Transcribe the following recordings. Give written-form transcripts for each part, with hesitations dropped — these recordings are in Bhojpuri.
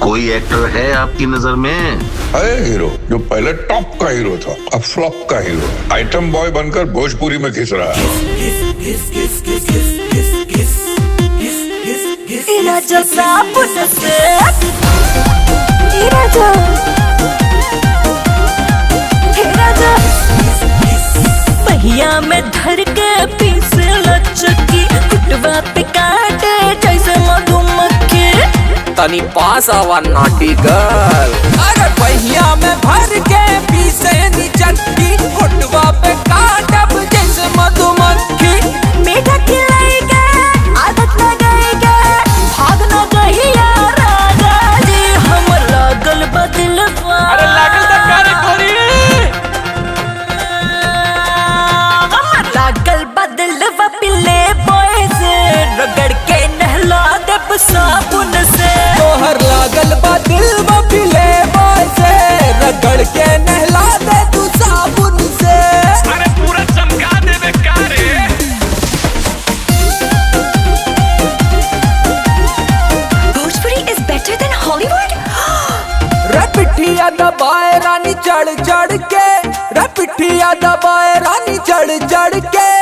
कोई एक्टर है आपकी नजर में? है हीरो, जो पहले टॉप का हीरो था, अब फ्लॉप का हीरो, आइटम बॉय बनकर भोजपुरी में घिस रहा है। पहिया में धर के पीस लचकी, कुटवा पे काटे जैसे मधुमक्खी। तनी पास आवा नाटी गर्ल। अरे पहिया में भर के पीसे नी चटकी, कुटवा पे काटब जैसे मधुमक्खी। मीठा खिलाएगा, आदत लगाएगा, भाग न गहिया राजा जी। हम लागल बदलवा, अरे लागल त करे कोरी। हम लागल बदलवा पिले बॉय से, रगड़ के नहला देब साबुन से। तोहर लागल बा दिल में पिले बॉय से, रगड़ के नहला दे तू साबुन से। अरे पूरा चमका देबे कारे। Bhojpuri is better than Hollywood? रे पिठिया दबाए रानी चढ़ चढ़ के, रे पिठिया दबाए रानी चढ़ चढ़ के।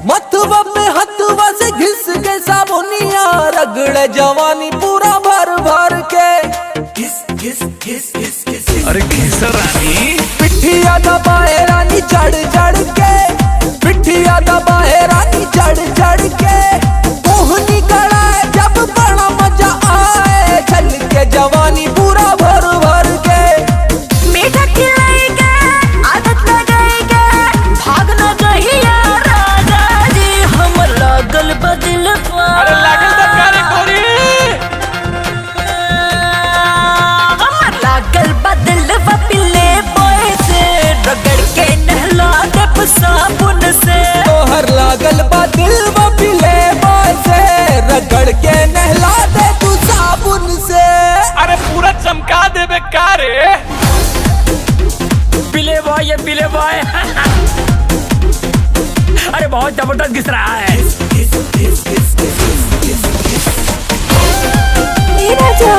मथुआ में हथुआ से घिस के साबुनिया, रगड़े जवानी पूरा भर भर के। अरे घिस रानी। पिठिया दबाए रानी चढ़ चढ़ के, पिठिया दबाए रानी चढ़ चढ़ के। मोहनी कड़ाए जब बड़ा मजा आए, छल के जवानी पूरा भर भर के। मीठा खिलाएगा, आदत लगाएगा, भाग न गहिया राजा जी। हम लागल बदलवा, अरे लागल त करे कोरी। हम लागल बदलवा पिले बॉय से, रगड़ के नहला देब साबुन से। तोहर लागल बा दिल में पिले बॉय से, रगड़ के नहला दे तू साबुन से। अरे पूरा चमका देबे कारे। पिले बॉय, ये पिले बॉय। अरे बहुत जबरदस्त घिस रहा है। राजा